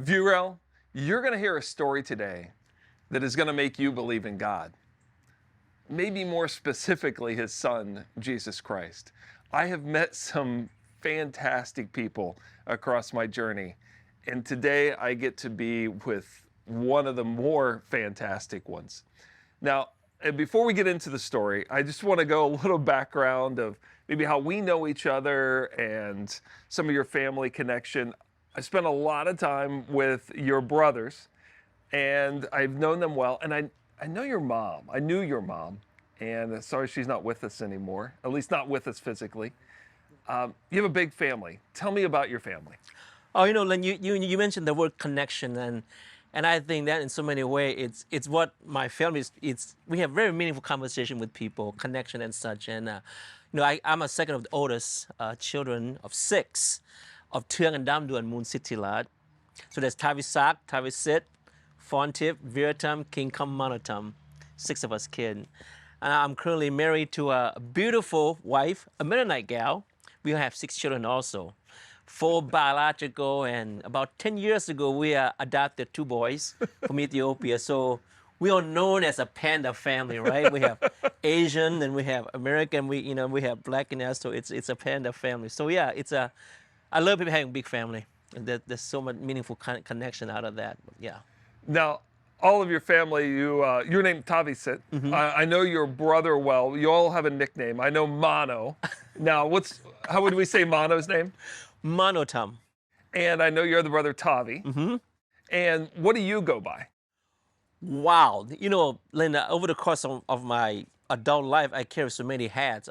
Vurel, you're going to hear a story today that is going to make you believe in God. Maybe more specifically, his son, Jesus Christ. I have met some fantastic people across my journey, and today I get to be with one of the more fantastic ones. Now, and before we get into the story, I just want to go a little background of maybe how we know each other and some of your family connection. I spent a lot of time with your brothers, and I've known them well. And I know your mom. I knew your mom, and sorry she's not with us anymore, at least not with us physically. You have a big family. Tell me about your family. Oh, Len, you mentioned the word connection, and I think that in so many ways it's what my family is. We have very meaningful conversation with people, connection and such. And I'm a second of the oldest children of six, of Thương and Damdu and Mounsithiraj. So there's Tavisak, Tavisit, Fontip, Viratam, King Kam Manotam, six of us kids. And I'm currently married to a beautiful wife, a Mennonite gal. We have six children also. Four biological, and about 10 years ago, we adopted two boys from Ethiopia. So we are known as a panda family, right? We have Asian, and we have American, we have black in us, so it's a panda family. So yeah, I love having a big family. And there's so much meaningful connection out of that, but yeah. Now, all of your family, you're named Tavisit. I know your brother well. You all have a nickname. I know Mono. Now, how would we say Mono's name? Manotam. And I know your other brother, Tavi. And what do you go by? Wow. Linda, over the course of my adult life, I carry so many hats.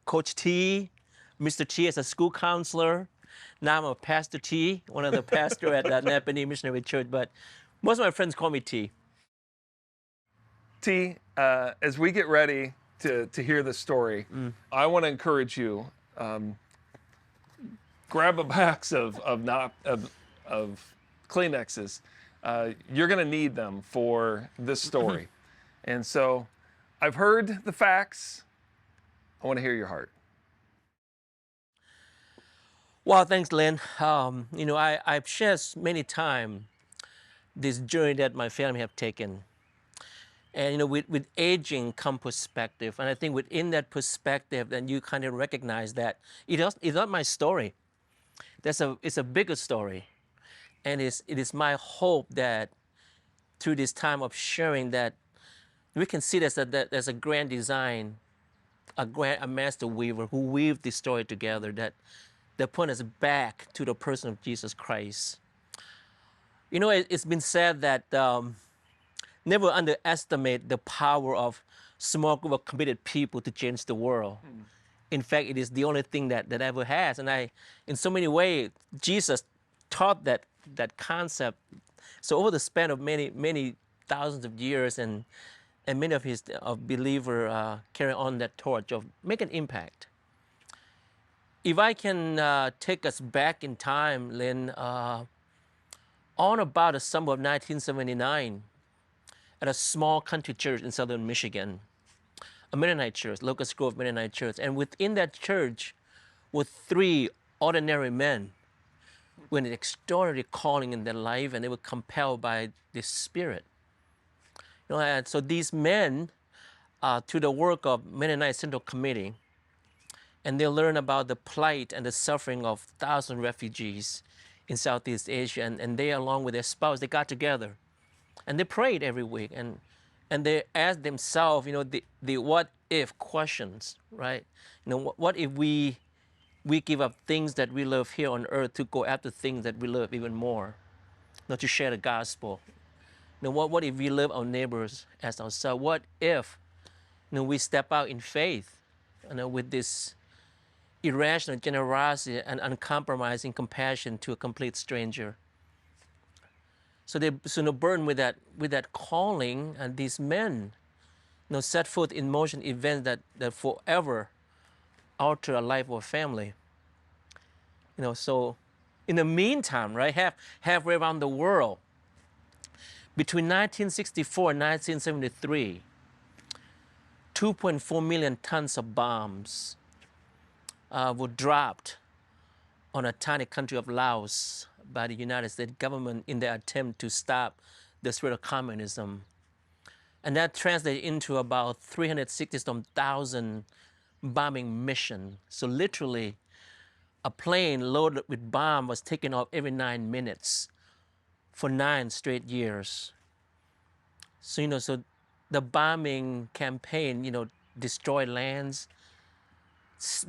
Coach T, Mr. T as a school counselor. Now I'm a Pastor T, one of the pastors at the Nepali Missionary Church, but most of my friends call me T. T, as we get ready to hear the story, I want to encourage you, grab a box of Kleenexes. You're going to need them for this story. And so I've heard the facts. I want to hear your heart. Well, thanks, Len. I've shared many times this journey that my family have taken. And, with aging come perspective. And I think within that perspective, then you kind of recognize that it's not my story. It's a bigger story. And it is my hope that through this time of sharing that we can see that there's a grand design, a master weaver who weaved this story together that point us back to the person of Jesus Christ. It's been said that never underestimate the power of small group of committed people to change the world. In fact, it is the only thing that ever has. And in so many ways, Jesus taught that concept. So over the span of many thousands of years, and many of his believers carry on that torch of make an impact. If I can take us back in time, Len, on about the summer of 1979, at a small country church in southern Michigan, a Mennonite church, Locust Grove Mennonite church. And within that church were three ordinary men with an extraordinary calling in their life, and they were compelled by the Spirit. And so these men, through the work of Mennonite Central Committee, and they learn about the plight and the suffering of thousands of refugees in Southeast Asia, and they, along with their spouse, they got together, and they prayed every week, and they asked themselves, the what if questions, right? What if we give up things that we love here on earth to go after things that we love even more, not to share the gospel? What if we love our neighbors as ourselves? What if we step out in faith, with this irrational generosity and uncompromising compassion to a complete stranger? So they burdened with that calling, and these men set forth in motion events that forever alter a life or family. So in the meantime, right, halfway around the world, between 1964 and 1973, 2.4 million tons of bombs were dropped on a tiny country of Laos by the United States government in their attempt to stop the spread of communism. And that translated into about 360,000 bombing mission. So literally, a plane loaded with bomb was taken off every 9 minutes for 9 straight years. So, so the bombing campaign, destroyed lands,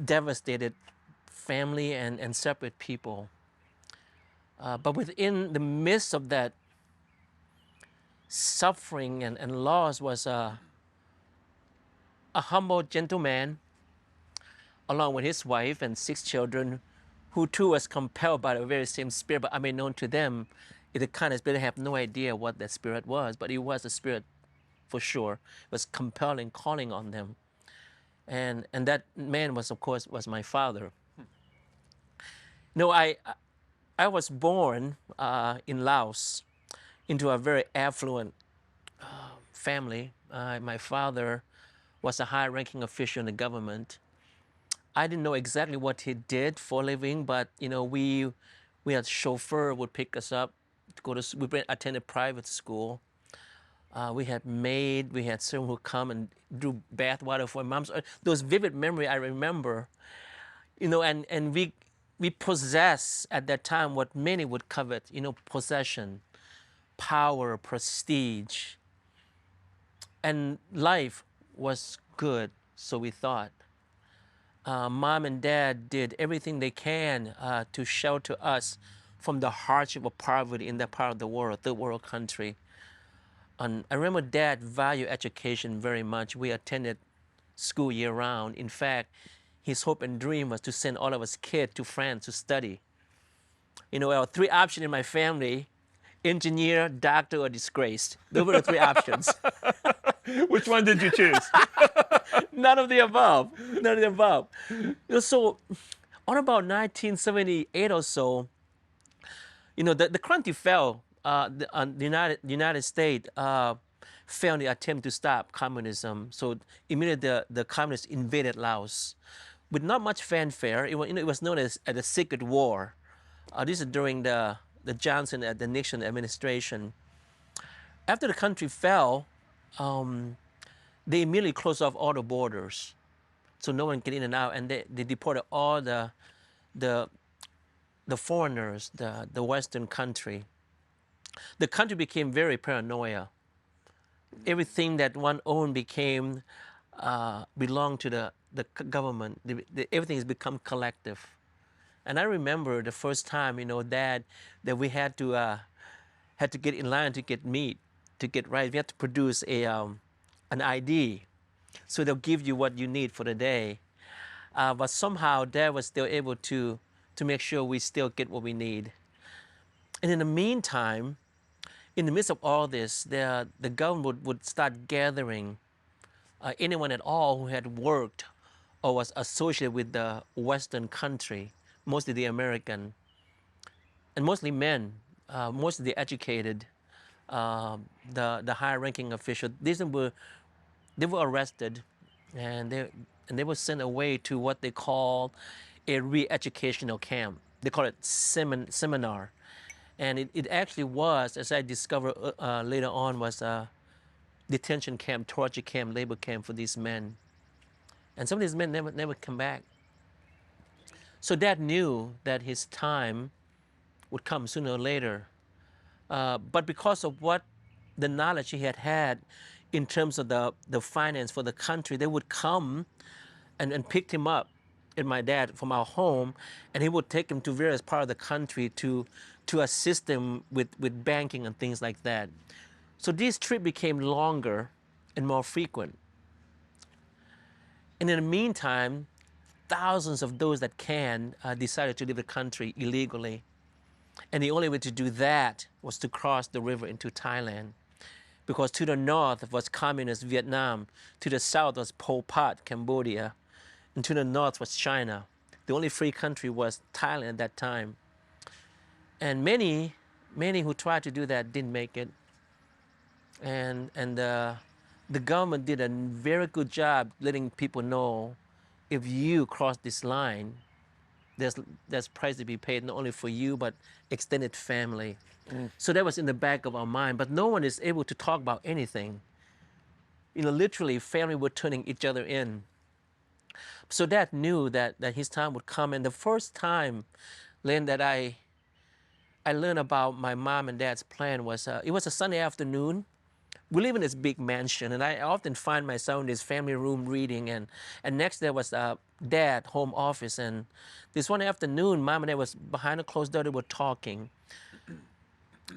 devastated family and separate people. But within the midst of that suffering and loss was a humble gentleman, along with his wife and 6 children, who too was compelled by the very same spirit, but unknown to them. The kind of spirit, they have no idea what that spirit was, but it was a spirit for sure. It was compelling, calling on them. And that man was, of course, was my father. No, I was born in Laos into a very affluent family. My father was a high-ranking official in the government. I didn't know exactly what he did for a living, but we had a chauffeur would pick us up to go to. We attended private school. We had maid. We had someone who come and drew bath water for moms. Those vivid memory I remember. And we possess at that time what many would covet. Possession, power, prestige, and life was good. So we thought. Mom and dad did everything they can to shelter us from the hardship of poverty in that part of the world, third world country. And I remember dad valued education very much. We attended school year round. In fact, his hope and dream was to send all of us kids to France to study. There were 3 options in my family: engineer, doctor, or disgraced. Those were the 3 options. Which one did you choose? None of the above. None of the above. So, on about 1978 or so, the country fell. The United States failed in the attempt to stop communism. So immediately the communists invaded Laos, with not much fanfare. It was known as the Secret War. This is during the Johnson and the Nixon administration. After the country fell, they immediately closed off all the borders, so no one can in and out, and they deported all the foreigners, the Western country. The country became very paranoia. Everything that one owned became belonged to the government. Everything has become collective. And I remember the first time, that we had to get in line to get meat, to get rice. We had to produce an ID, so they'll give you what you need for the day. But somehow Dad was still able to make sure we still get what we need. And in the meantime, in the midst of all this, the government would start gathering anyone at all who had worked or was associated with the Western country, mostly the American, and mostly men, mostly the educated, the high-ranking officials. They were arrested, and they were sent away to what they call a re-educational camp. They call it seminar. And it actually was, as I discovered later on, was a detention camp, torture camp, labor camp for these men. And some of these men never come back. So Dad knew that his time would come sooner or later. But because of what the knowledge he had in terms of the finance for the country, they would come and pick him up and my dad from our home, and he would take him to various parts of the country to assist him with banking and things like that. So these trips became longer and more frequent. And in the meantime, thousands of those that decided to leave the country illegally. And the only way to do that was to cross the river into Thailand. Because to the north was communist Vietnam, to the south was Pol Pot, Cambodia, and to the north was China. The only free country was Thailand at that time. And many who tried to do that didn't make it. And the government did a very good job letting people know, if you cross this line, there's price to be paid, not only for you, but extended family. So that was in the back of our mind, but no one is able to talk about anything. Literally, family were turning each other in. So Dad knew that his time would come. And the first time, Len, that I learned about my mom and Dad's plan was it was a Sunday afternoon. We live in this big mansion, and I often find myself in this family room reading. And next there was Dad home office. And this one afternoon, Mom and Dad was behind a closed door. They were talking.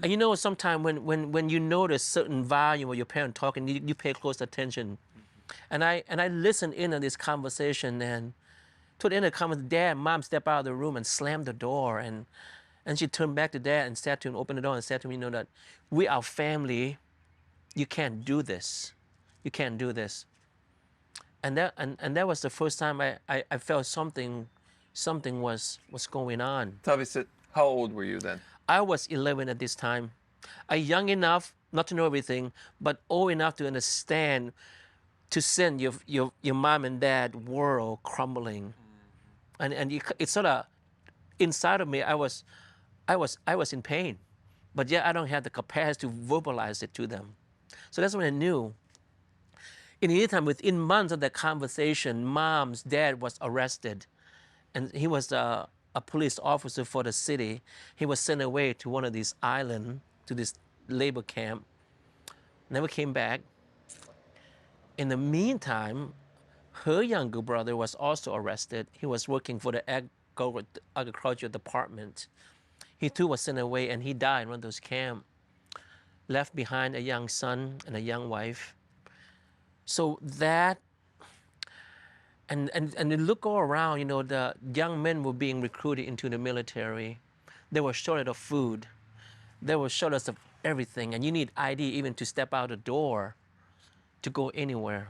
And sometimes when you notice certain volume of your parent talking, you pay close attention. And I listened in on this conversation, and toward the end of the conversation, Dad, Mom stepped out of the room and slammed the door, and she turned back to Dad and said to him, opened the door and said to me, that we are family. You can't do this. You can't do this. And that was the first time I felt something was going on. Tavi said, how old were you then? I was 11 at this time. Young enough not to know everything, but old enough to understand, to send your mom and dad world crumbling. And it's sort of inside of me. I was in pain, but yet I don't have the capacity to verbalize it to them. So that's when I knew. In the meantime, within months of that conversation, Mom's dad was arrested, and he was a police officer for the city. He was sent away to one of these islands, to this labor camp. Never came back. In the meantime, her younger brother was also arrested. He was working for the agriculture department. He too was sent away, and he died in one of those camps, left behind a young son and a young wife. So that, and you look all around, the young men were being recruited into the military. They were shortage of food. They were shortage of everything, and you need ID even to step out the door to go anywhere.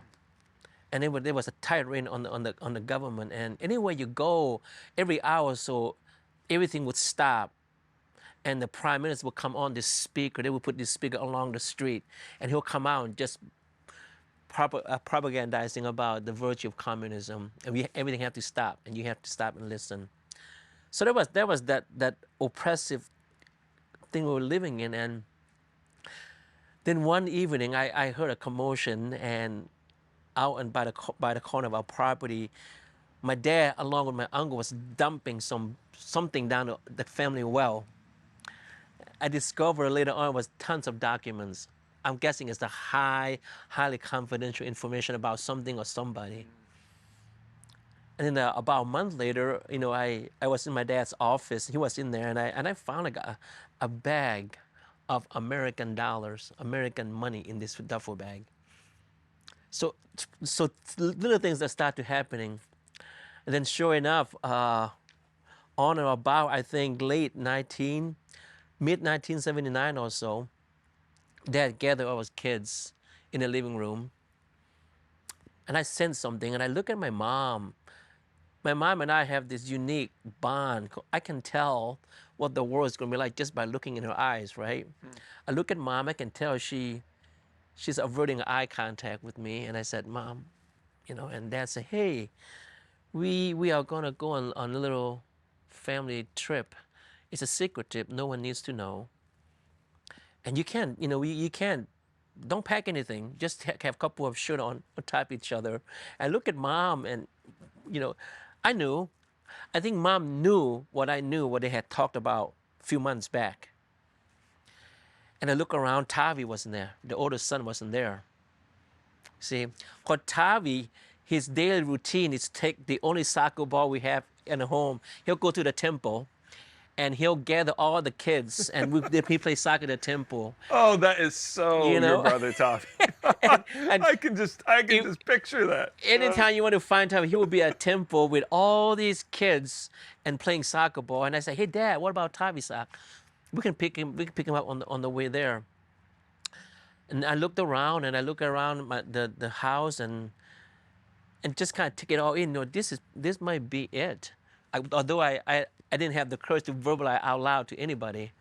And there was a tight rein on the government, and anywhere you go, every hour or so, everything would stop, and the prime minister would come on this speaker. They would put this speaker along the street, and he'll come out and just propagandizing about the virtue of communism, and everything have to stop, and you have to stop and listen. So there was that oppressive thing we were living in. And then one evening, I heard a commotion, and out and by the corner of our property, my dad, along with my uncle, was dumping something down the family well. I discovered later on was tons of documents. I'm guessing it's the highly confidential information about something or somebody. And then about a month later, I was in my dad's office. He was in there, and I found a bag of American dollars, American money in this duffel bag. So little things that start to happening. And then sure enough, on or about, I think, mid-1979 or so, Dad gathered all his kids in the living room. And I sensed something, and I look at my mom. My mom and I have this unique bond. I can tell what the world is going to be like just by looking in her eyes, right? I look at Mom, I can tell she's averting eye contact with me. And I said, Mom, and Dad said, hey, we are going to go on a little family trip. It's a secret trip. No one needs to know. And you can't, you can't, don't pack anything. Just have a couple of shirts on top of each other. And look at Mom, and, I knew. I think Mom knew what I knew, what they had talked about a few months back. And I look around, Tavi wasn't there. The oldest son wasn't there. See, for Tavi, his daily routine is take the only soccer ball we have in the home. He'll go to the temple, and he'll gather all the kids, and we play soccer at the temple. Oh, that is so your brother, Tavi. and I can just picture that. Anytime you want to find Tavi, he will be at a temple with all these kids and playing soccer ball. And I say, hey, Dad, what about Tavi sock? We can pick him up on the way there. And I looked around, and I look around the house, and just kind of take it all in. This might be it. Although I didn't have the courage to verbalize out loud to anybody.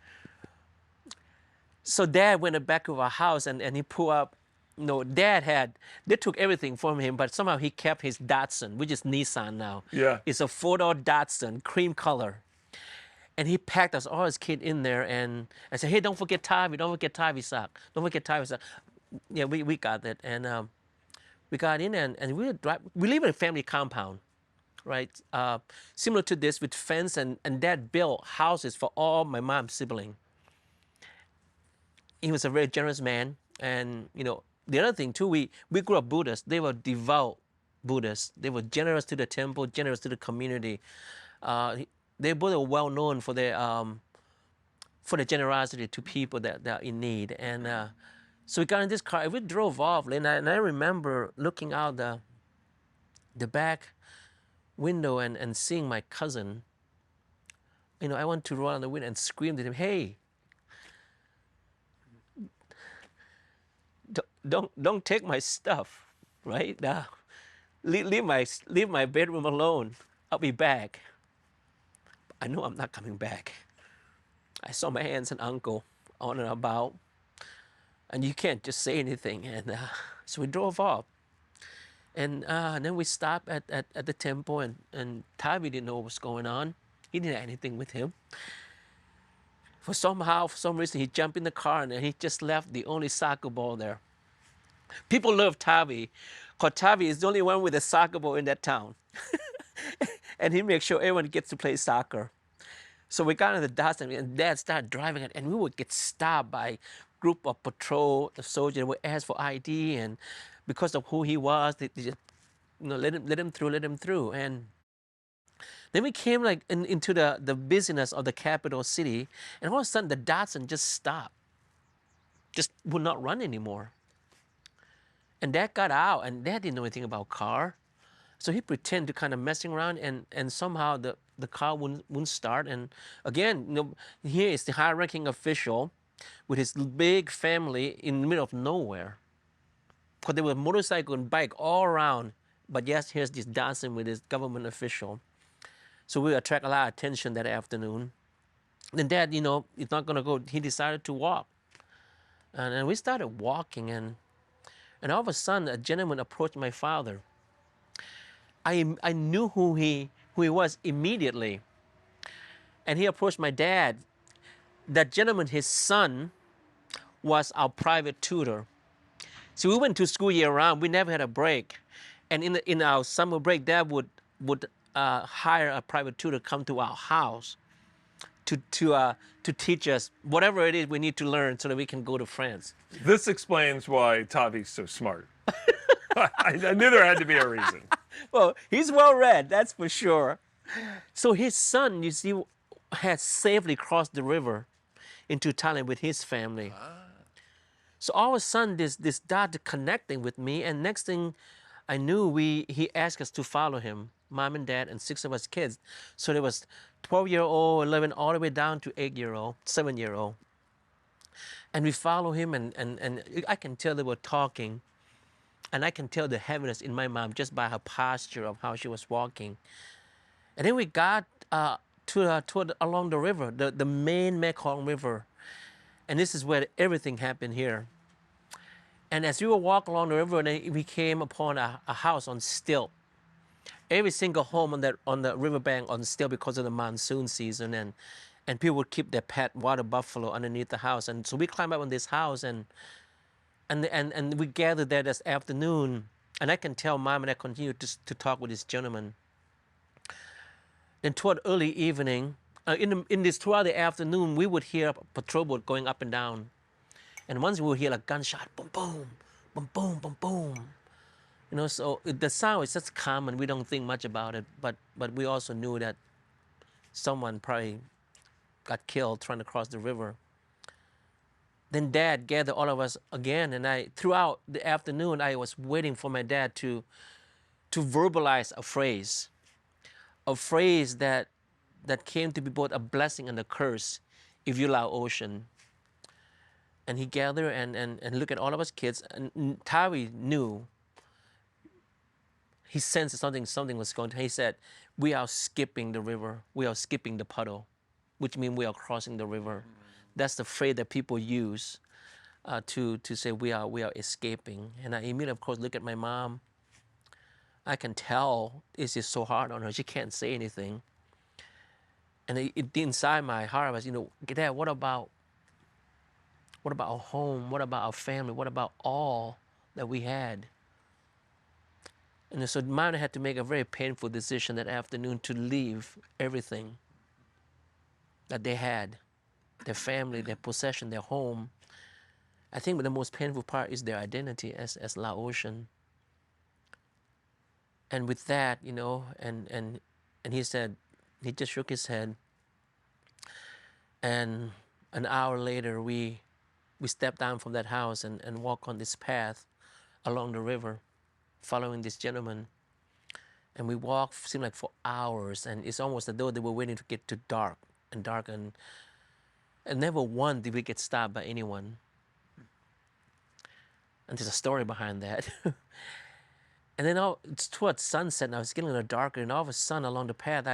So Dad went back to our house, and he pulled up. They took everything from him, but somehow he kept his Datsun, which is Nissan now. Yeah. It's a 4-door Datsun, cream color. And he packed us all his kid in there, and I said, hey, don't forget Tavi, don't forget Tavi sock, don't forget Tavi sock. Yeah, we got that, and we got in, and we live in a family compound, right? Similar to this with fence, and Dad built houses for all my mom's siblings. He was a very generous man, and the other thing too, we grew up Buddhists. They were devout Buddhists. They were generous to the temple, generous to the community. They both are well known for their generosity to people that are in need. And so we got in this car, and we drove off, and I remember looking out the back window and seeing my cousin. I want to roll on the window and scream at him, hey, don't take my stuff, right? Leave my bedroom alone. I'll be back. I know I'm not coming back. I saw my aunts and uncle on and about, and you can't just say anything. And so we drove off, and then we stopped at the temple, and Tavi didn't know what was going on. He didn't have anything with him. For some reason, he jumped in the car, and he just left the only soccer ball there. People love Tavi, because Tavi is the only one with a soccer ball in that town. And he makes sure everyone gets to play soccer. So we got in the dust, and Dad started driving it, and we would get stopped by a group of patrol soldiers. Would ask for ID, and because of who he was, they just let him through. And then we came into the busyness of the capital city, and all of a sudden the Datsun just stopped, just would not run anymore. And Dad got out, and Dad didn't know anything about car. So he pretended to kind of messing around, and somehow the car wouldn't start. And again, here is the high-ranking official with his big family in the middle of nowhere. Because there were motorcycle and bike all around. But yes, here's this Datsun with this government official. So we attract a lot of attention that afternoon. Then Dad, he's not going to go. He decided to walk. And we started walking, and all of a sudden, a gentleman approached my father. I knew who he was immediately. And he approached my dad. That gentleman, his son, was our private tutor. So we went to school year round. We never had a break. And in our summer break, Dad would hire a private tutor to come to our house to teach us whatever it is we need to learn so that we can go to France. This explains why Tavi's so smart. I knew there had to be a reason. Well, he's well read, that's for sure. So his son, you see, had safely crossed the river into Thailand with his family. So all of a sudden, this dad connecting with me, and next thing I knew, he asked us to follow him, Mom and Dad and 6 of us kids. So there was 12-year-old, 11, all the way down to 8-year-old, 7-year-old. And we follow him, and I can tell they were talking. And I can tell the heaviness in my mom just by her posture of how she was walking. And then we got along the river, the main Mekong River. And this is where everything happened here. And as we were walking along the river, we came upon a house on stilt. Every single home on the riverbank on stilt because of the monsoon season. And people would keep their pet water buffalo underneath the house. And so we climbed up on this house, and we gathered there this afternoon, and I can tell Mom and I continued to talk with this gentleman. Then toward early evening, throughout the afternoon, we would hear a patrol boat going up and down. And once we would hear a gunshot, boom, boom, boom, boom, boom, boom. So the sound is just common. We don't think much about it, but we also knew that someone probably got killed trying to cross the river. Then Dad gathered all of us again, and throughout the afternoon, I was waiting for my dad to verbalize a phrase that came to be both a blessing and a curse if you allow ocean. And he gathered and looked at all of us kids, and Tavi knew. He sensed something was going to. He said, "We are skipping the river. We are skipping the puddle," which means we are crossing the river. That's the phrase that people use to say we are escaping. And I immediately, of course, look at my mom. I can tell it's just so hard on her. She can't say anything. And inside my heart was, Dad, what about our home? What about our family? What about all that we had? And so mine had to make a very painful decision that afternoon to leave everything that they had, their family, their possession, their home. I think the most painful part is their identity as Laotian. And with that, and he said, he just shook his head. And an hour later, we stepped down from that house and walked on this path along the river, following this gentleman. And we walked, seemed like for hours, and it's almost as though they were waiting to get to dark, and never once did we get stopped by anyone. And there's a story behind that. And then it's towards sunset, and I was getting a little darker, and all of a sudden along the path,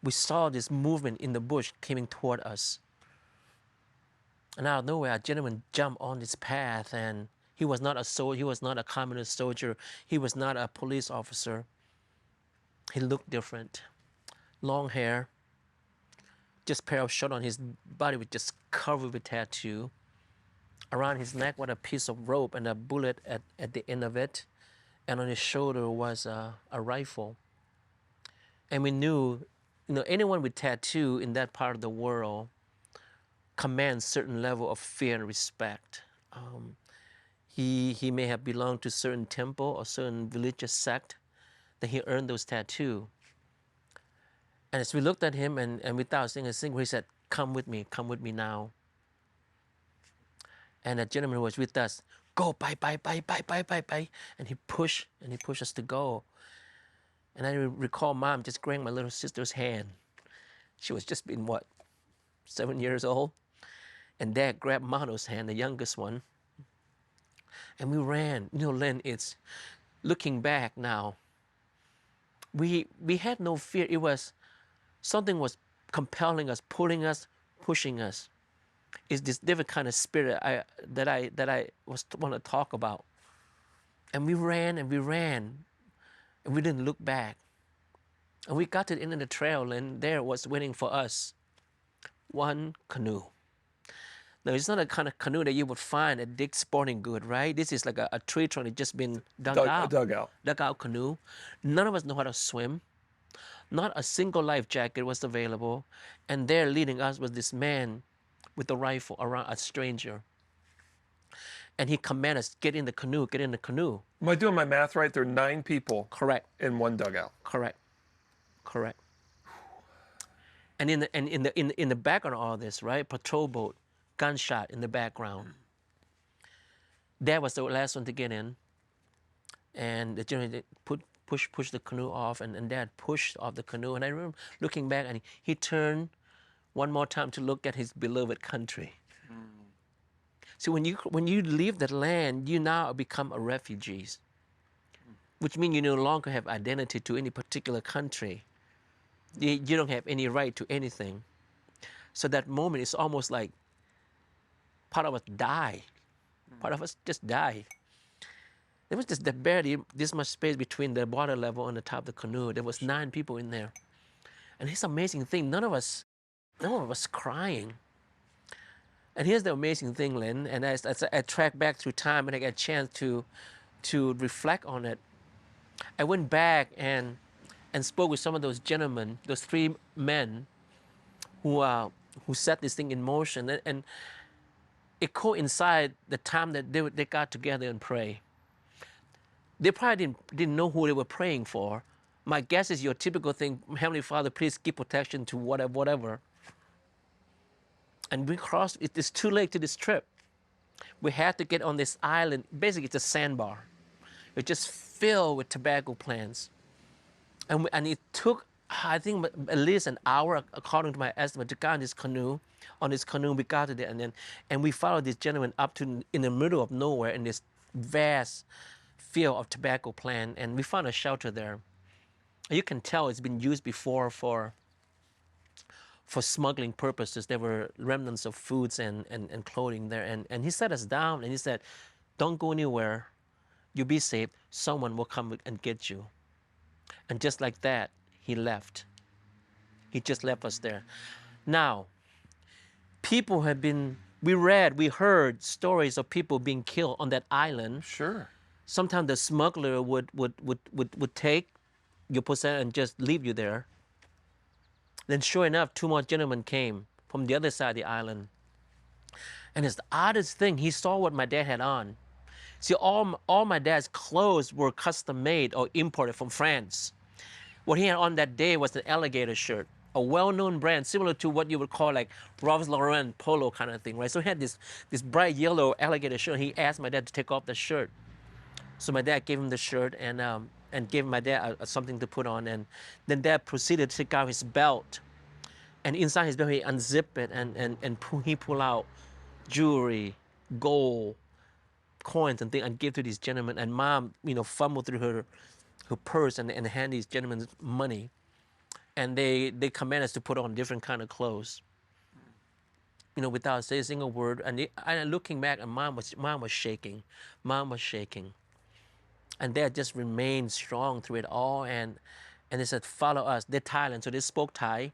we saw this movement in the bush coming toward us. And out of nowhere, a gentleman jumped on this path, and he was not a soldier, he was not a communist soldier, he was not a police officer. He looked different. Long hair, just pair of shorts on his body was just covered with tattoo. Around his neck was a piece of rope and a bullet at the end of it. And on his shoulder was a rifle. And we knew, anyone with tattoo in that part of the world commands certain level of fear and respect. He may have belonged to certain temple or certain religious sect that he earned those tattoos. And as we looked at him and without saying a single, he said, come with me now. And the gentleman who was with us, go, bye. And he pushed us to go. And I recall Mom just grabbing my little sister's hand. She was just been, 7 years old? And Dad grabbed Mano's hand, the youngest one. And we ran. Len, it's looking back now. We had no fear. It was something was compelling us, pulling us, pushing us. It's this different kind of spirit that I want to talk about. And we ran, and we didn't look back. And we got to the end of the trail, and there was waiting for us one canoe. Now, it's not a kind of canoe that you would find at Dick's Sporting Good, right? This is like a tree trunk that just been dug out. Dug out canoe. None of us know how to swim. Not a single life jacket was available. And there leading us was this man with a rifle around a stranger. And he commanded us, get in the canoe. Am I doing my math right? There are 9 people. Correct. In one dugout. Correct. And in the background of all this, right? Patrol boat, gunshot in the background. Dad was the last one to get in. And the gentleman pushed the canoe off, and Dad pushed off the canoe. And I remember looking back, and he turned one more time to look at his beloved country. See, when you leave that land, you now become a refugee, which means you no longer have identity to any particular country. You don't have any right to anything. So that moment is almost like part of us die. Part of us just die. There was just barely this much space between the water level and the top of the canoe. There was 9 people in there. And it's an amazing thing. None of us crying. And here's the amazing thing, Len, and as I track back through time and I get a chance to reflect on it, I went back and spoke with some of those gentlemen, those 3 men who set this thing in motion. And it coincided the time that they got together and pray. They probably didn't know who they were praying for. My guess is your typical thing, Heavenly Father, please give protection to whatever. And we crossed, it's too late to this trip. We had to get on this island. Basically, it's a sandbar. It's just filled with tobacco plants. And it took, I think, at least an hour, according to my estimate, to get on this canoe. On this canoe, we got to there, and we followed this gentleman up to in the middle of nowhere in this vast field of tobacco plant, and we found a shelter there. And you can tell it's been used before for smuggling purposes. There were remnants of foods and clothing there. And he set us down, and he said, don't go anywhere. You be safe. Someone will come and get you. And just like that, he left. He just left us there. Now, people have been, we heard stories of people being killed on that island. Sure. Sometimes the smuggler would take your possession and just leave you there. Then sure enough, 2 more gentlemen came from the other side of the island. And it's the oddest thing, he saw what my dad had on. See, all my dad's clothes were custom made or imported from France. What he had on that day was an alligator shirt, a well-known brand similar to what you would call like Ralph Lauren polo kind of thing, right? So he had this bright yellow alligator shirt. He asked my dad to take off the shirt. So my dad gave him the shirt and gave my dad something to put on. And then dad proceeded to take out his belt. And inside his belt, he unzipped it and he pulled out jewelry, gold, coins and things and gave to these gentlemen. And mom, fumbled through her purse and hand these gentlemen money. And they command us to put on different kind of clothes, without saying a single word. And looking back, and mom was shaking. Mom was shaking. And dad just remained strong through it all. And they said, follow us. They're Thailand, so they spoke Thai.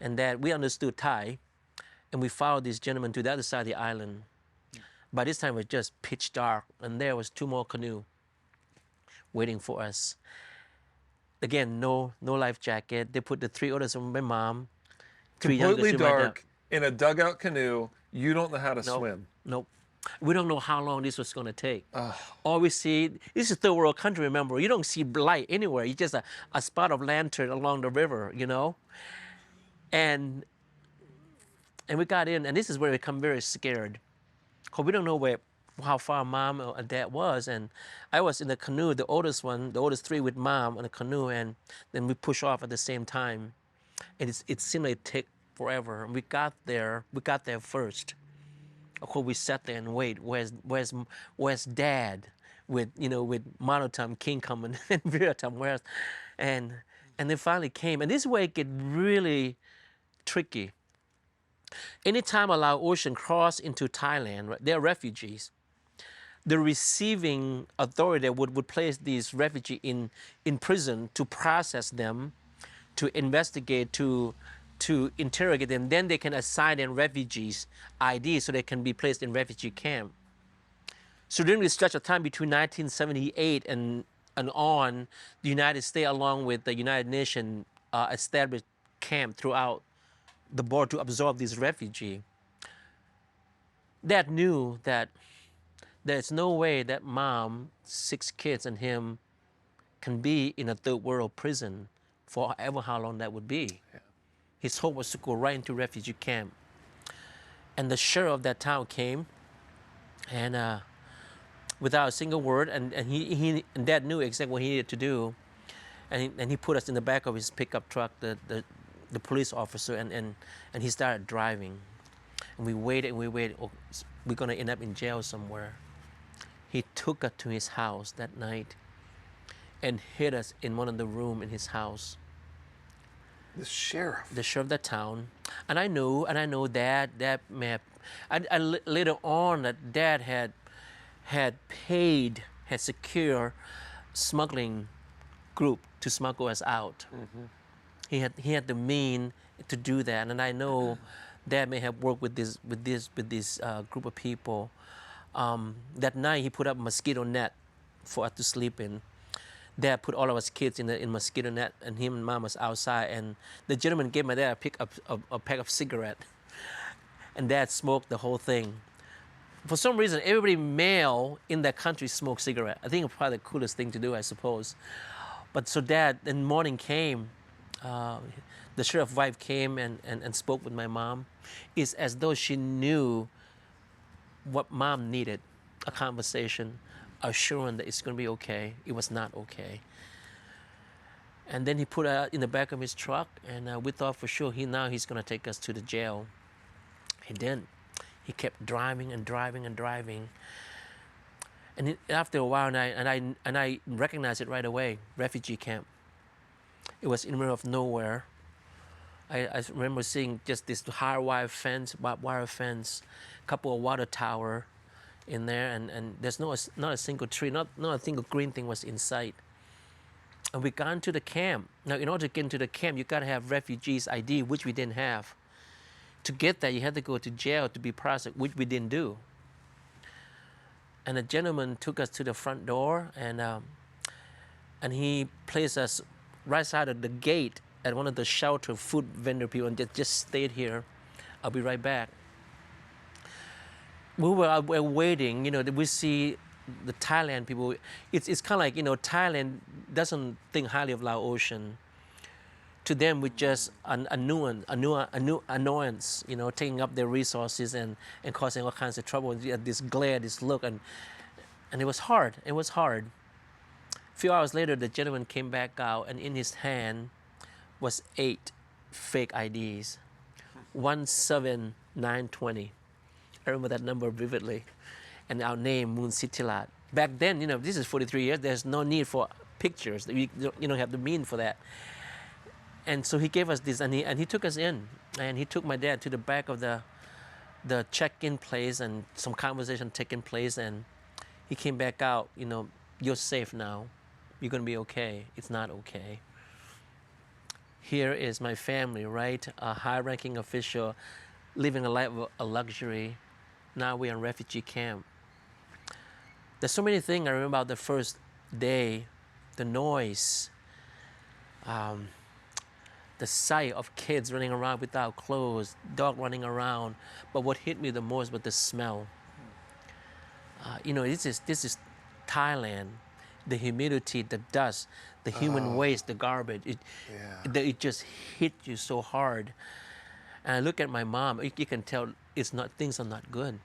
And that we understood Thai. And we followed these gentlemen to the other side of the island. By this time, it was just pitch dark. And there was 2 more canoes waiting for us. Again, no life jacket. They put the 3 others from my mom. 3 Completely youngest, my dad. dark, in a dugout canoe. You don't know how to swim. Nope. We don't know how long this was going to take. All we see, this is third world country, remember. You don't see light anywhere. It's just a spot of lantern along the river, And we got in, and this is where we become very scared. Because we don't know how far mom or dad was. And I was in the canoe, the oldest 3 with mom on the canoe, and then we push off at the same time. And it seemed like it took forever. And we got there first. Of course, we sat there and wait. Where's dad with monotone king coming and Vietnam where's, and they finally came. And this is where it get really tricky. Anytime a Laotian cross into Thailand, right, they're refugees. The receiving authority would place these refugees in prison to process them, to investigate, to interrogate them. Then they can assign them refugees ID so they can be placed in refugee camp. So during this stretch of time between 1978 and on, the United States, along with the United Nations, established camp throughout the border to absorb these refugees. Dad knew that there's no way that mom, 6 kids, and him can be in a third world prison for however how long that would be. Yeah. His hope was to go right into refugee camp. And the sheriff of that town came, and without a single word, and Dad knew exactly what he needed to do, and he put us in the back of his pickup truck, the police officer, and he started driving. And we waited. Oh, we're going to end up in jail somewhere. He took us to his house that night and hid us in one of the rooms in his house. The sheriff of the town. And I know Dad may have, later on that Dad had secured smuggling group to smuggle us out. Mm-hmm. He had the mean to do that, and I know Dad may have worked with this group of people. That night he put up a mosquito net for us to sleep in. Dad put all of us kids in mosquito net, and him and Mom was outside. And the gentleman gave my dad a pack of cigarettes, and Dad smoked the whole thing. For some reason, everybody male in that country smoked cigarette. I think it's probably the coolest thing to do, I suppose. But so Dad, then morning came, the sheriff's wife came and spoke with my mom. It's as though she knew what Mom needed, a conversation, assuring that it's going to be okay. It was not okay. And then he put her in the back of his truck, and we thought for sure he's going to take us to the jail. He didn't. He kept driving and driving and driving. And after a while, and I recognized it right away, refugee camp. It was in the middle of nowhere. I remember seeing just this barbed wire fence, a couple of water tower in there, and there's not a single tree, not a single green thing was in sight. And we got into the camp. Now, in order to get into the camp, you got to have refugees ID, which we didn't have. To get that, you had to go to jail to be processed, which we didn't do. And a gentleman took us to the front door, and he placed us right side of the gate at one of the shelter food vendor people, and just stayed here. I'll be right back. We were waiting, we see the Thailand people. It's kind of like, Thailand doesn't think highly of Laotian. To them, we just a new annoyance, taking up their resources and causing all kinds of trouble. This glare, this look, and it was hard. It was hard. A few hours later, the gentleman came back out, and in his hand was 8 fake IDs, 17920. I remember that number vividly, and our name Mounsithiraj. Back then, this is 43 years. There's no need for pictures. You don't have the mean for that. And so he gave us this, and he took us in, and he took my dad to the back of the check-in place, and some conversation taking place, and he came back out. You're safe now. You're gonna be okay. It's not okay. Here is my family, right? A high-ranking official, living a life of luxury. Now we're in refugee camp. There's so many things I remember about the first day, the noise. The sight of kids running around without clothes, dog running around. But what hit me the most was the smell. This is Thailand. The humidity, the dust, the human waste, the garbage. It just hit you so hard. And I look at my mom. You can tell things are not good.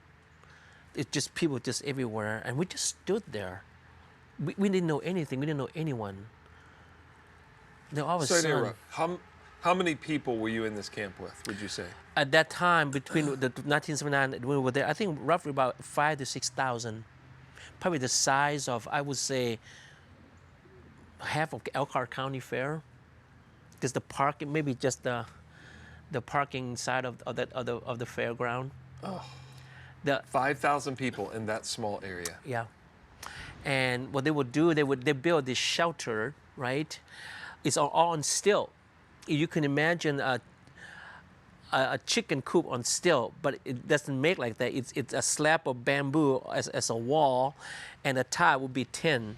It's just people just everywhere, and we just stood there. We didn't know anything. We didn't know anyone. Then all of a sudden, how many people were you in this camp with, would you say? At that time, between the 1979 when we were there, I think roughly about 5,000 to 6,000. Probably the size of, I would say, half of Elkhart County Fair. Because the parking, maybe just the parking side of the fairground. Oh. 5,000 people in that small area. Yeah. And what they would do, they build this shelter, right? It's all on stilt. You can imagine a chicken coop on stilt, but it doesn't make like that. It's a slab of bamboo as a wall, and the top would be tin,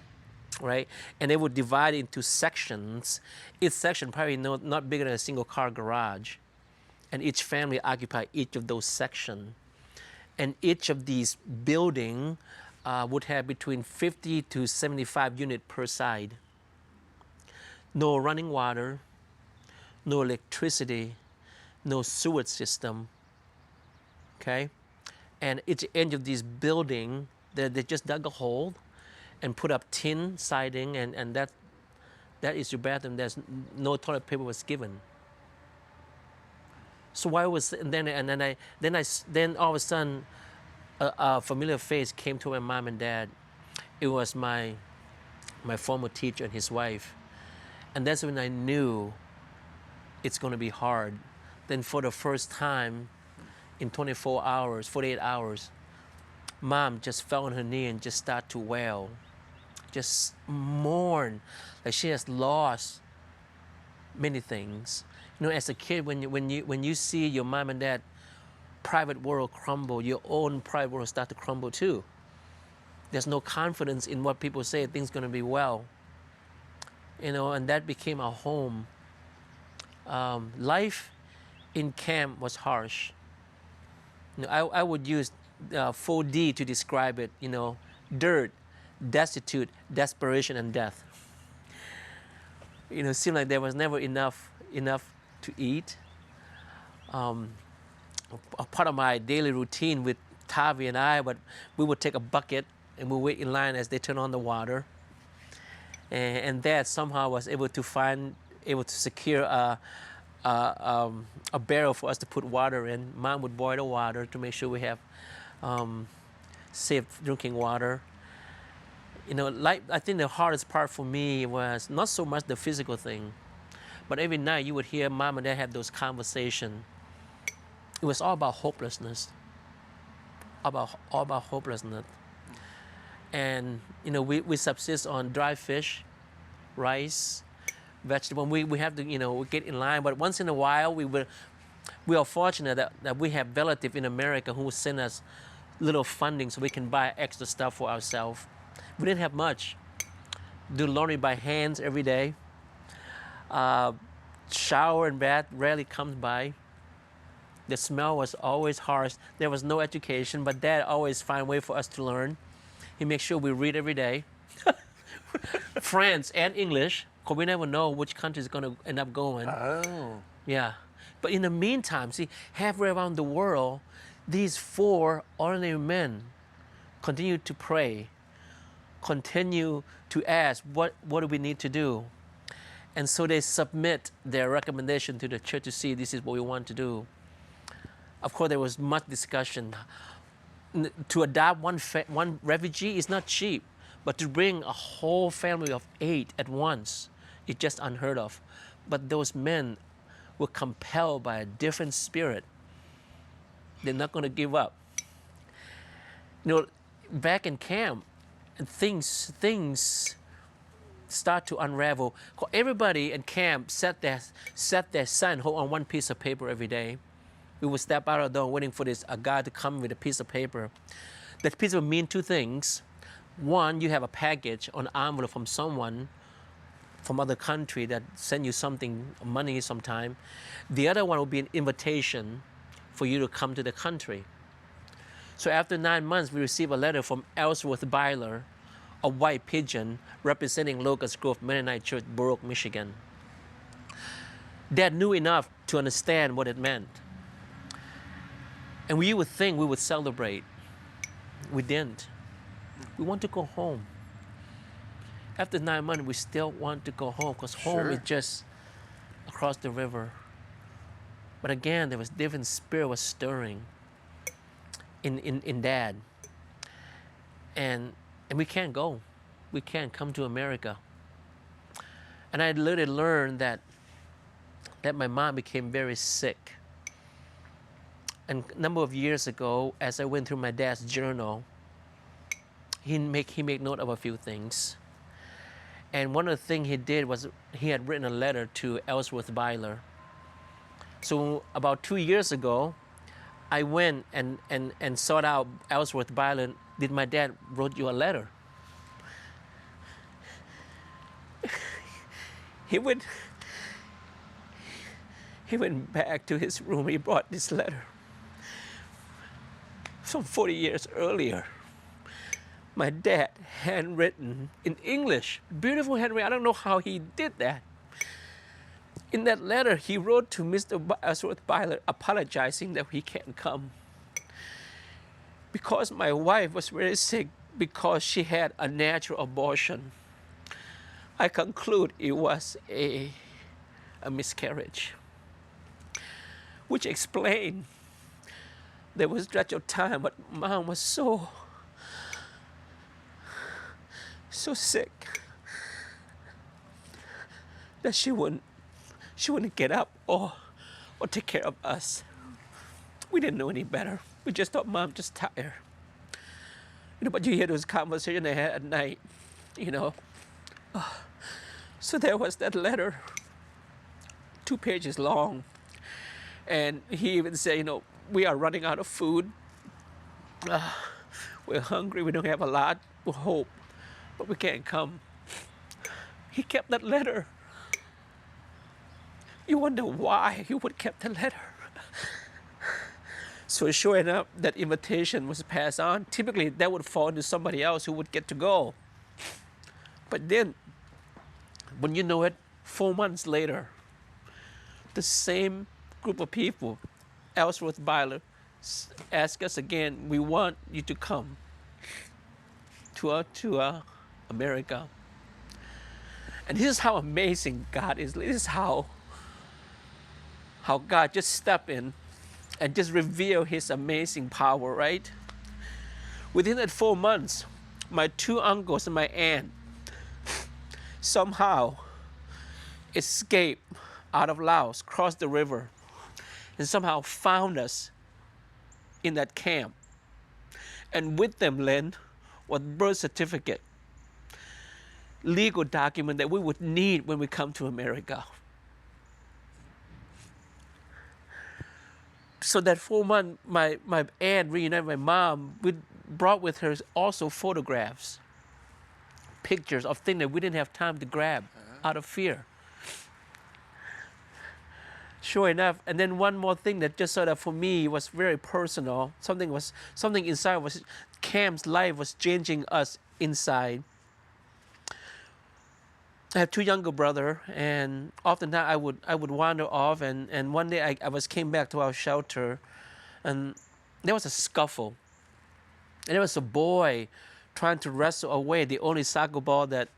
right? And they would divide it into sections. Each section probably not bigger than a single car garage, and each family occupied each of those sections. And each of these buildings would have between 50 to 75 units per side. No running water, no electricity, no sewage system, okay? And each end of this building, they just dug a hole and put up tin siding, and that is your bathroom. There's no toilet paper was given. So why was then all of a sudden a familiar face came to my mom and dad. It was my former teacher and his wife, and that's when I knew it's going to be hard. Then for the first time in 48 hours, mom just fell on her knee and just started to wail, just mourn, like she has lost many things. As a kid, when you see your mom and dad private world crumble, your own private world start to crumble too. There's no confidence in what people say, things going to be well. And that became our home. Life in camp was harsh. I would use 4D to describe it. Dirt, destitute, desperation, and death. It seemed like there was never enough to eat. A part of my daily routine with Tavi and I, but we would take a bucket and we wait in line as they turn on the water. And Dad somehow was able to secure a barrel for us to put water in. Mom would boil the water to make sure we have safe drinking water. I think the hardest part for me was not so much the physical thing, but every night you would hear Mom and Dad have those conversations. It was all about hopelessness. All about hopelessness. And we subsist on dry fish, rice, vegetable. We have to, we get in line. But once in a while, we are fortunate that we have relatives in America who send us little funding so we can buy extra stuff for ourselves. We didn't have much. Do laundry by hands every day. Shower and bath rarely comes by. The smell was always harsh. There was no education, but Dad always find a way for us to learn. He makes sure we read every day. French and English, because we never know which country is going to end up going. Oh. Yeah. But in the meantime, see, halfway around the world, these 4 ordinary men continue to pray, continue to ask, what do we need to do? And so they submit their recommendation to the church to see this is what we want to do. Of course, there was much discussion. To adopt one refugee is not cheap, but to bring a whole family of 8 at once is just unheard of. But those men were compelled by a different spirit. They're not going to give up. Back in camp, things start to unravel. Everybody in camp set their son hold on one piece of paper every day. We would step out of the door waiting for a guy to come with a piece of paper. That piece would mean 2 things. One, you have a package or an envelope from someone from other country that send you something, money sometime. The other one will be an invitation for you to come to the country. So after 9 months, we received a letter from Ellsworth Byler, a white pigeon representing Locust Grove Mennonite Church, Borough, Michigan. Dad knew enough to understand what it meant. And we would think we would celebrate. We didn't. We want to go home. After 9 months, we still want to go home because home is just across the river. But again, there was different spirit was stirring in Dad. And we can't go. We can't come to America. And I literally learned that my mom became very sick. And a number of years ago, as I went through my dad's journal, he made note of a few things. And one of the things he did was he had written a letter to Ellsworth Byler. So about 2 years ago, I went and sought out Ellsworth Byler. Did my dad wrote you a letter? He went back to his room. He brought this letter from 40 years earlier. My dad, handwritten in English, beautiful handwriting. I don't know how he did that. In that letter, he wrote to Mr. Ellsworth Byler apologizing that he can't come. Because my wife was very sick because she had a natural abortion, I conclude it was a miscarriage, which explained there was stretch of time, but Mom was so sick that she wouldn't get up or take care of us. We didn't know any better. We just thought Mom just tired. But you hear those conversations they had at night, So there was that letter, 2 pages long. And he even said, we are running out of food. We're hungry. We don't have a lot of hope, but we can't come. He kept that letter. You wonder why he would kept the letter. So sure enough, that invitation was passed on. Typically, that would fall to somebody else who would get to go. But then, when you know it, 4 months later, the same group of people, Ellsworth Byler, asked us again, we want you to come to America. And this is how amazing God is. This is how God just stepped in and just reveal his amazing power, right? Within that 4 months, my 2 uncles and my aunt somehow escaped out of Laos, crossed the river, and somehow found us in that camp. And with them, Len, was birth certificate. legal document that we would need when we come to America. So that 4 month, my aunt reunited my mom, brought with her also photographs, pictures of things that we didn't have time to grab out of fear. Sure enough, and then one more thing that just sort of for me was very personal. Something inside was Cam's life was changing us inside. I have two younger brothers, and oftentimes I would wander off, and one day I came back to our shelter, and there was a scuffle, and there was a boy trying to wrestle away the only soccer ball that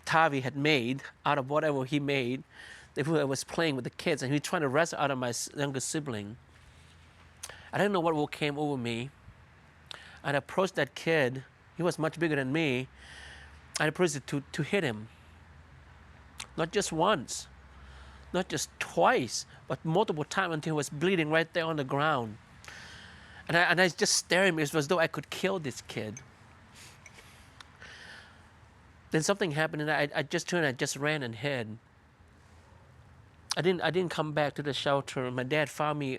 Tavi had made out of whatever he made. I was playing with the kids, and he was trying to wrestle out of my younger sibling. I didn't know what came over me. I approached that kid. He was much bigger than me. I approached it to hit him. Not just once, not just twice, but multiple times until he was bleeding right there on the ground. And I just stared at him as though I could kill this kid. Then something happened, and I just turned, I just ran and hid. I didn't come back to the shelter. My dad found me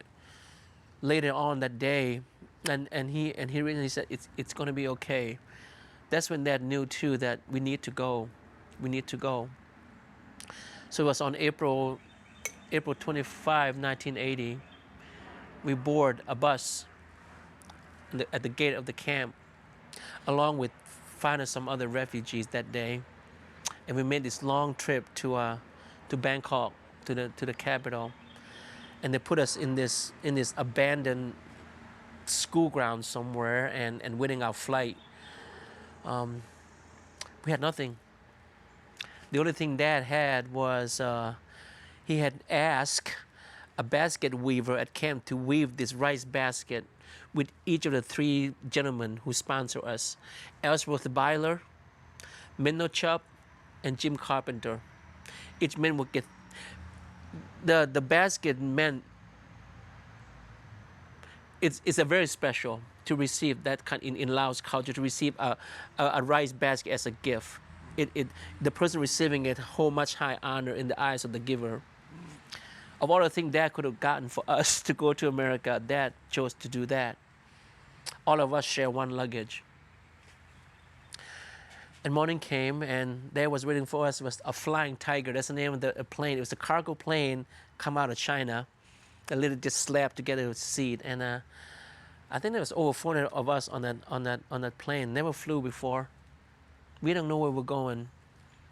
later on that day, and he really said it's going to be okay. That's when Dad knew too that we need to go. We need to go. So it was on April 25, 1980. We board a bus at the gate of the camp, along with finding some other refugees that day, and we made this long trip to Bangkok, to the capital, and they put us in this abandoned school ground somewhere, and waiting our flight. We had nothing. The only thing Dad had was he had asked a basket weaver at camp to weave this rice basket with each of the three gentlemen who sponsor us: Ellsworth Byler, Menno Chubb, and Jim Carpenter. Each man would get the basket meant it's a very special to receive that kind in Laos culture, to receive a rice basket as a gift. The person receiving it hold much high honor in the eyes of the giver. Of all the things Dad could have gotten for us to go to America, Dad chose to do that. All of us share one luggage. And morning came, and there was waiting for us was a Flying Tiger. That's the name of the plane. It was a cargo plane come out of China, a little just slapped together with seat. And I think there was over 400 of us on that plane. Never flew before. We don't know where we're going.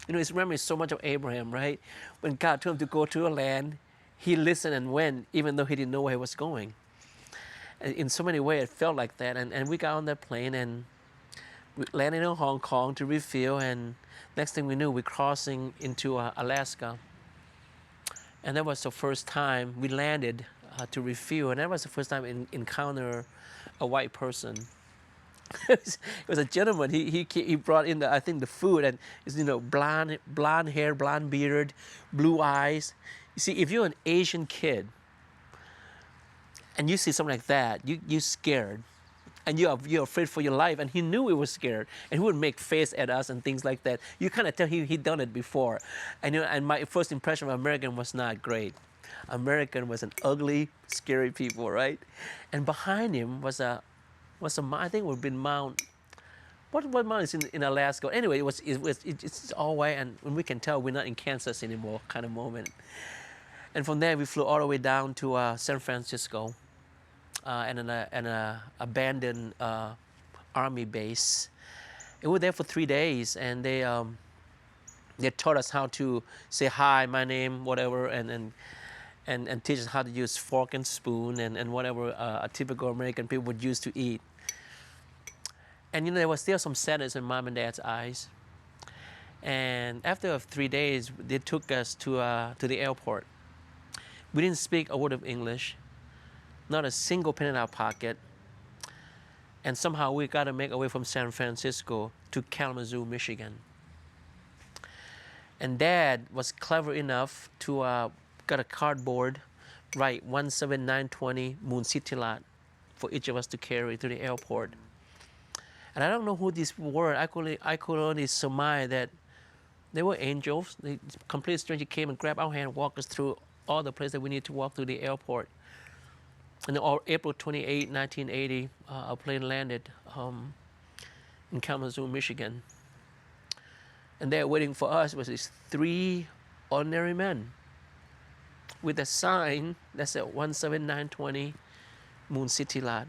You know, it reminds me so much of Abraham, right? When God told him to go to a land, he listened and went, even though he didn't know where he was going. And in so many ways, it felt like that. And we got on that plane, and we landed in Hong Kong to refuel, and next thing we knew, we're crossing into Alaska. And that was the first time we landed to refuel, and that was the first time I encountered a white person. It was a gentleman. He brought in I think the food, and it's, you know, blonde hair, blonde beard, blue eyes. You see, if you're an Asian kid and you see something like that, you're scared, and you're afraid for your life. And he knew we were scared, and he would make face at us and things like that. You kind of tell he'd done it before. And, you know, and my first impression of American was not great. American was an ugly, scary people, right? And behind him was I think it would have been Mount. What mountain is in Alaska? Anyway, it's all white, and we can tell we're not in Kansas anymore, kind of moment. And from there, we flew all the way down to San Francisco, and an abandoned army base. And we were there for 3 days, and they taught us how to say hi, my name, whatever, and teach us how to use fork and spoon and whatever a typical American people would use to eat. And, you know, there was still some sadness in Mom and Dad's eyes. And after 3 days, they took us to the airport. We didn't speak a word of English, not a single penny in our pocket. And somehow we got to make our way from San Francisco to Kalamazoo, Michigan. And Dad was clever enough to got a cardboard, write 17920 Mounsithiraj for each of us to carry to the airport. And I don't know who these were. I could only surmise that They were angels. The complete stranger came and grabbed our hand, walked us through all the places that we need to walk through the airport. And on April 28, 1980, our plane landed in Kalamazoo, Michigan. And there waiting for us was these 3 ordinary men with a sign that said 17920 Mounsithiraj.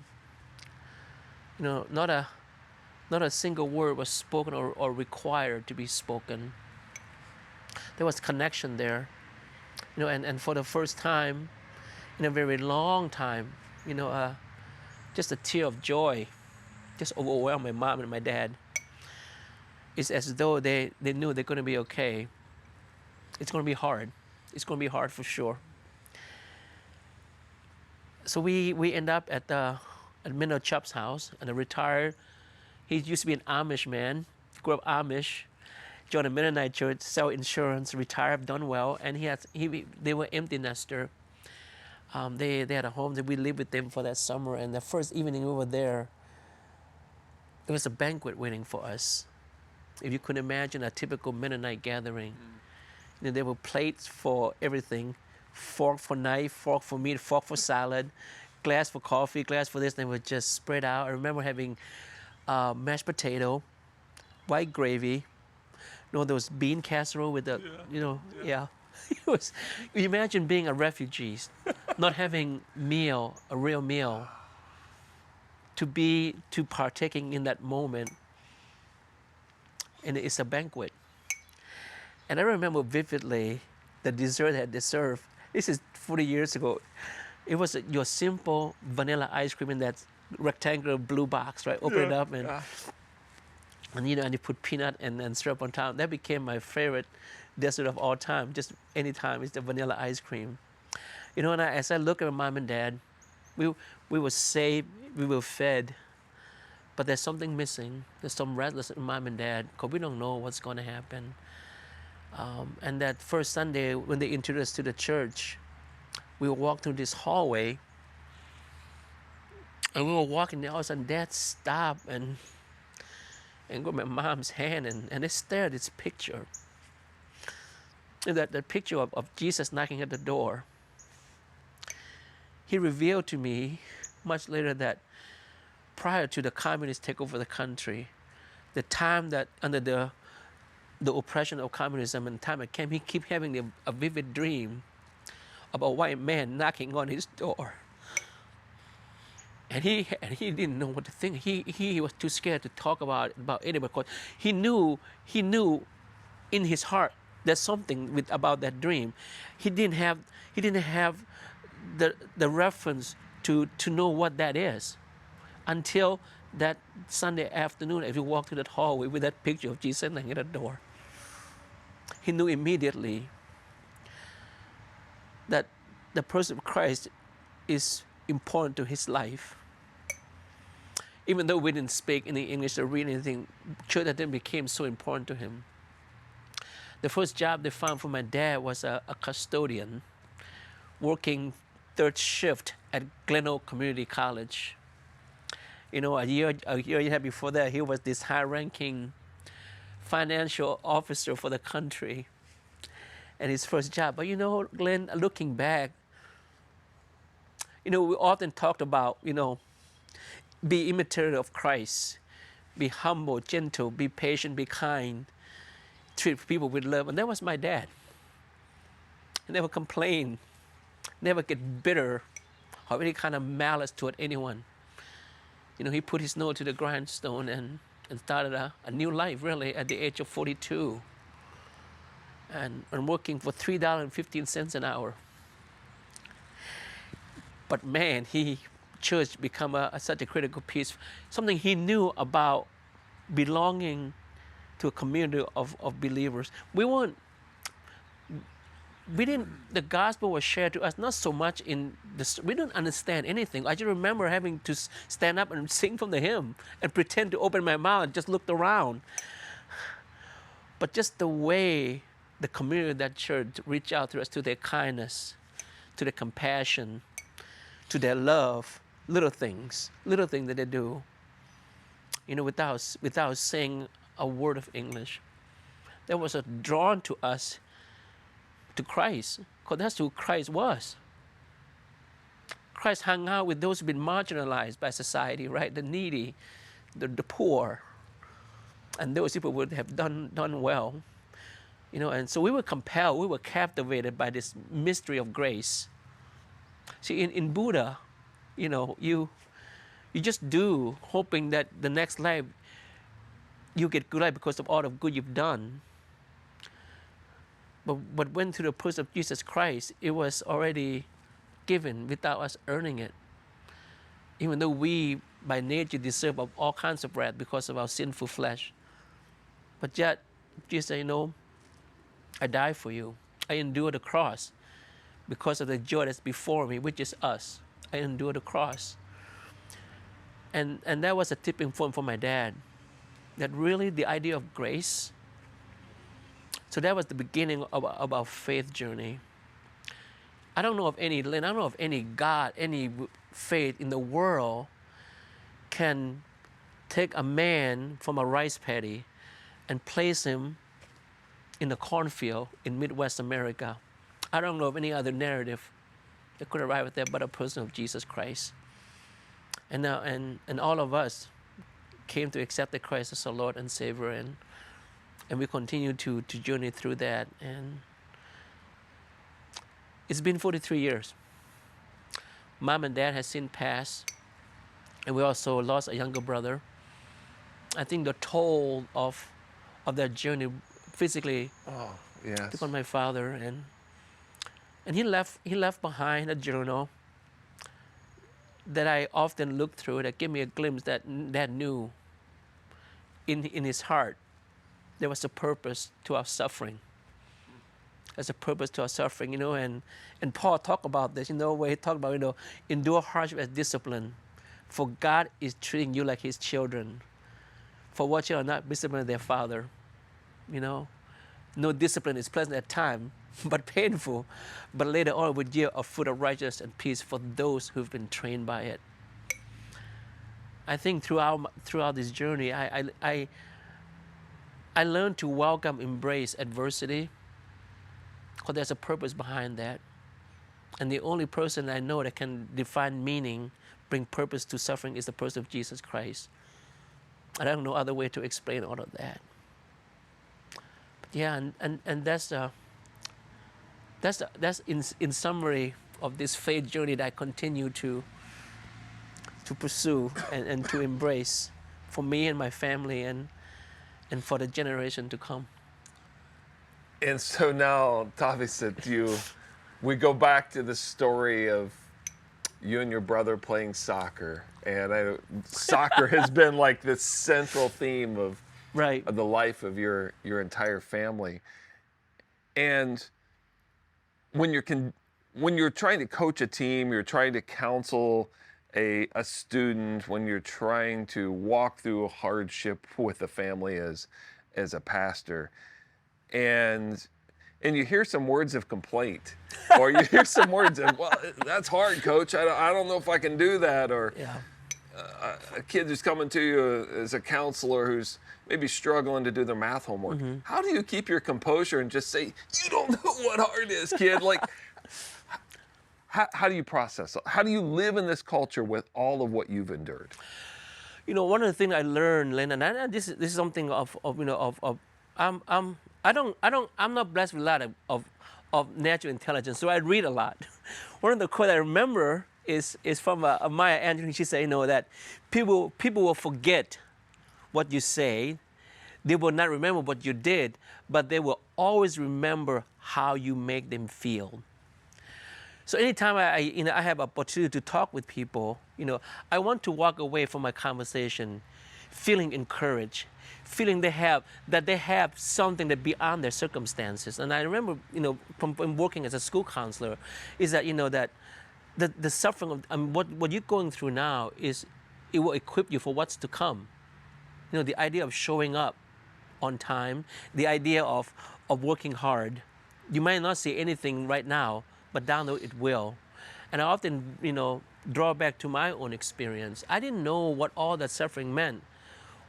Not a single word was spoken or required to be spoken. There was connection there, and for the first time in a very long time, just a tear of joy just overwhelmed my mom and my dad. It's as though they knew they're going to be okay. It's going to be hard. It's going to be hard for sure. So we end up at Minnow Chup's house, and a retired. He used to be an Amish man, grew up Amish, joined a Mennonite church, sell insurance, retired, done well, and they were empty nester. They had a home that we lived with them for that summer, and the first evening we were there was a banquet waiting for us. If you could imagine a typical Mennonite gathering, there were plates for everything, fork for knife, fork for meat, fork for salad, glass for coffee, glass for this, and they were just spread out. I remember having mashed potato, white gravy, those bean casserole with the, yeah. It was, you imagine being a refugee, not having a real meal, to partaking in that moment. And it's a banquet. And I remember vividly the dessert that they served. This is 40 years ago. It was your simple vanilla ice cream in that rectangular blue box, right? Open it up and you put peanut and syrup on top. That became my favorite dessert of all time. Just any time, it's the vanilla ice cream. And as I look at my mom and dad, we were saved, we were fed, but there's something missing. There's some restless in mom and dad because we don't know what's going to happen. And that first Sunday when they introduced us to the church, we walked through this hallway, and we were walking there. All of a sudden, Dad stopped and grabbed my mom's hand, and they stared at this picture. That picture of Jesus knocking at the door. He revealed to me much later that prior to the communists take over the country, the time that under the oppression of communism and the time it came, he kept having a vivid dream of a white man knocking on his door. And he didn't know what to think. He was too scared to talk about it because he knew in his heart there's something about that dream. He didn't have the reference to know what that is until that Sunday afternoon as we walked through that hallway with that picture of Jesus knocking at the door. He knew immediately that the person of Christ is important to his life. Even though we didn't speak any English or read anything, church then became so important to him. The first job they found for my dad was a custodian, working third shift at Glen Oak Community College. A year and a half before that, he was this high-ranking financial officer for the country, and his first job. But Glenn, looking back, we often talked about, be imitator of Christ, be humble, gentle, be patient, be kind, treat people with love. And that was my dad. He never complained, never get bitter or any kind of malice toward anyone. He put his nose to the grindstone and started a new life, really, at the age of 42. And working for $3.15 an hour. But man, church become such a critical piece. Something he knew about belonging to a community of believers. The gospel was shared to us not so much we don't understand anything. I just remember having to stand up and sing from the hymn and pretend to open my mouth and just looked around. But just the way the community of that church reached out to us, to their kindness, to their compassion, to their love, little things that they do, without saying a word of English. that was drawn to us, to Christ, because that's who Christ was. Christ hung out with those who've been marginalized by society, right? The needy, the poor, and those people would have done well. And so we were compelled, we were captivated by this mystery of grace. See, in Buddha, you just do, hoping that the next life you get good life because of all the good you've done. But when through the person of Jesus Christ, it was already given without us earning it. Even though we, by nature, deserve all kinds of wrath because of our sinful flesh. But yet, Jesus said, I die for you. I endure the cross because of the joy that's before me, which is us. I endure the cross. And that was a tipping point for my dad. That really the idea of grace. So that was the beginning of our faith journey. I don't know of any God, any faith in the world can take a man from a rice paddy and place him in a cornfield in Midwest America. I don't know of any other narrative that could arrive at that but a person of Jesus Christ. And now, and all of us came to accept the Christ as our Lord and Savior, and we continue to journey through that. And it's been 43 years. Mom and Dad has since passed, and we also lost a younger brother. I think the toll of that journey physically took on my father, and he left behind a journal that I often look through that gave me a glimpse that Dad knew in his heart there was a purpose to our suffering. There's a purpose to our suffering, and Paul talked about this, where he talked about, endure hardship as discipline, for God is treating you like his children. For what you are not disciplined their father, No discipline is pleasant at time, but painful. But later on would yield a fruit of righteousness and peace for those who've been trained by it. I think throughout this journey, I learned to welcome, embrace adversity, because there's a purpose behind that. And the only person I know that can define meaning, bring purpose to suffering, is the person of Jesus Christ. I don't know other way to explain all of that. But yeah, and that's in summary of this faith journey that I continue to pursue and to embrace for me and my family and for the generation to come. And so now, Tavisit, we go back to the story of you and your brother playing soccer. And soccer has been like this central theme of the life of your entire family. And when you're trying to coach a team, you're trying to counsel a student, when you're trying to walk through a hardship with a family as a pastor, and you hear some words of complaint, or you hear some words of, well, that's hard, coach. I don't know if I can do that. Or a kid who's coming to you as a counselor who's maybe struggling to do their math homework. Mm-hmm. How do you keep your composure and just say, you don't know what hard is, kid? Like, how do you process? How do you live in this culture with all of what you've endured? One of the things I learned, Len, and this is something I'm not blessed with a lot of natural intelligence, so I read a lot. One of the quotes I remember is from Maya Angelou. She said, that people will forget what you say, they will not remember what you did, but they will always remember how you make them feel. So anytime I have opportunity to talk with people, I want to walk away from my conversation feeling encouraged, feeling they have something that beyond their circumstances. And I remember, from working as a school counselor, is that that the suffering of what you're going through now it will equip you for what's to come. The idea of showing up on time, the idea of working hard. You might not see anything right now, but down the road it will. And I often, draw back to my own experience. I didn't know what all that suffering meant.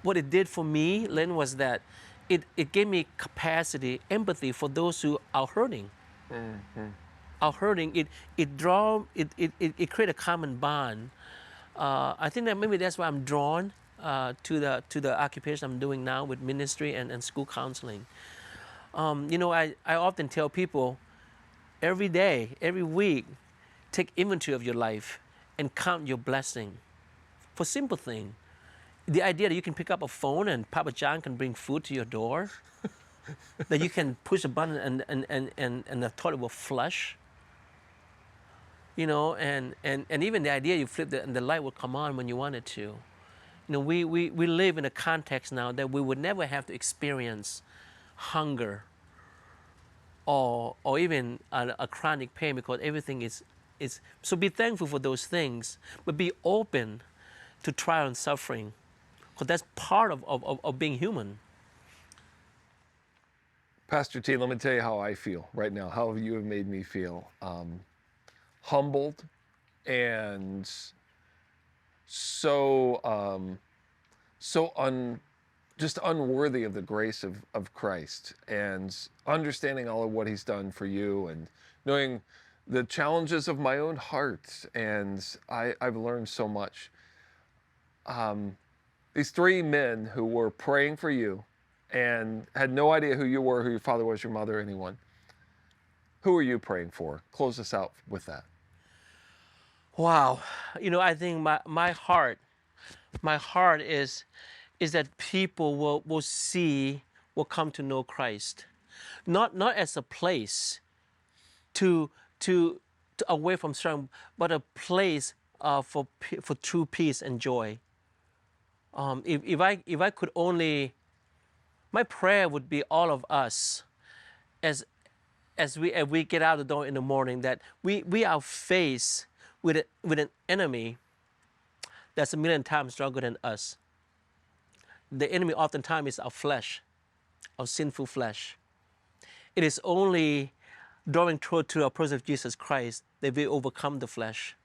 What it did for me, Len, was that it gave me capacity, empathy for those who are hurting. Are hurting. It create a common bond. I think that maybe that's why I'm drawn to the occupation I'm doing now with ministry and school counseling. I often tell people every day, every week, take inventory of your life and count your blessing for simple thing. The idea that you can pick up a phone and Papa John can bring food to your door, that you can push a button and the toilet will flush, and even the idea you flip and the light will come on when you want it to. We live in a context now that we would never have to experience hunger or even a chronic pain because everything is. So be thankful for those things, but be open to trial and suffering because that's part of being human. Pastor T, let me tell you how I feel right now, how you have made me feel. Humbled and just unworthy of the grace of Christ, and understanding all of what he's done for you and knowing the challenges of my own heart. And I've learned so much. These three men who were praying for you and had no idea who you were, who your father was, your mother, anyone. Who are you praying for? Close us out with that. Wow. I think my heart is that people will come to know Christ. Not as a place to away from struggle, but a place for true peace and joy. If I could only, my prayer would be all of us as we get out the door in the morning, that we are faced with an enemy that's a million times stronger than us. The enemy oftentimes is our flesh, our sinful flesh. It is only drawing toward to our person of Jesus Christ that we overcome the flesh.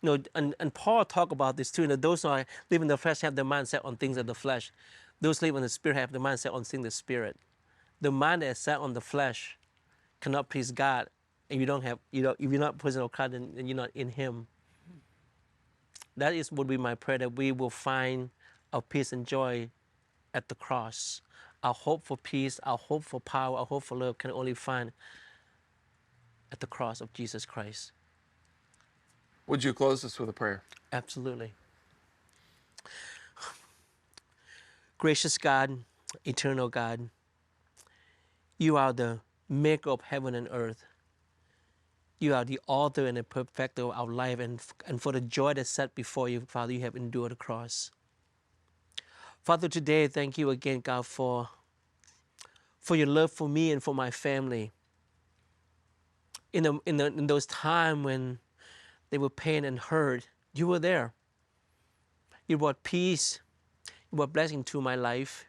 And Paul talked about this too. Those who live in the flesh have the mindset on things of the flesh. Those who live in the spirit have the mindset on things of the spirit. The mind that is set on the flesh cannot please God, and if you're not present of God, then you're not in Him. That would be my prayer, that we will find our peace and joy at the cross. Our hope for peace, our hope for power, our hope for love can only find at the cross of Jesus Christ. Would you close us with a prayer? Absolutely. Gracious God, eternal God, you are the maker of heaven and earth. You are the author and the perfecter of our life, and for the joy that's set before you, Father, you have endured the cross. Father, today, thank you again, God, for your love for me and for my family. In those times when they were pain and hurt, you were there. You brought peace. You brought blessing to my life.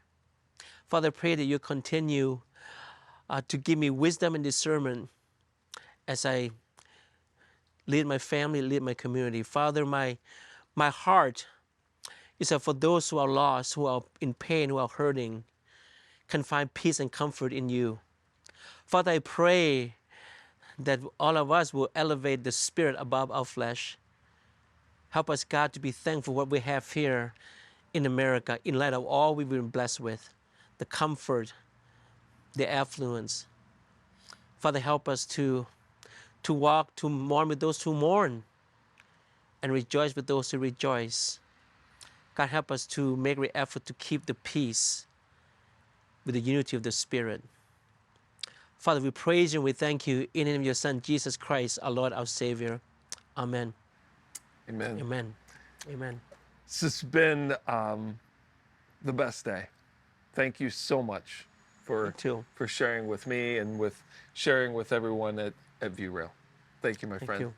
Father, I pray that you continue to give me wisdom and discernment as I lead my family, lead my community. Father, my heart is that for those who are lost, who are in pain, who are hurting, can find peace and comfort in you. Father, I pray that all of us will elevate the spirit above our flesh. Help us, God, to be thankful for what we have here in America, in light of all we've been blessed with, the comfort, the affluence. Father, help us to walk, to mourn with those who mourn, and rejoice with those who rejoice. God, help us to make every effort to keep the peace with the unity of the Spirit. Father, we praise you and we thank you in the name of your Son, Jesus Christ, our Lord, our Savior. Amen. Amen. Amen. Amen. This has been the best day. Thank you so much for sharing with me and sharing with everyone at ViewRail. Thank you, my friend. Thank you.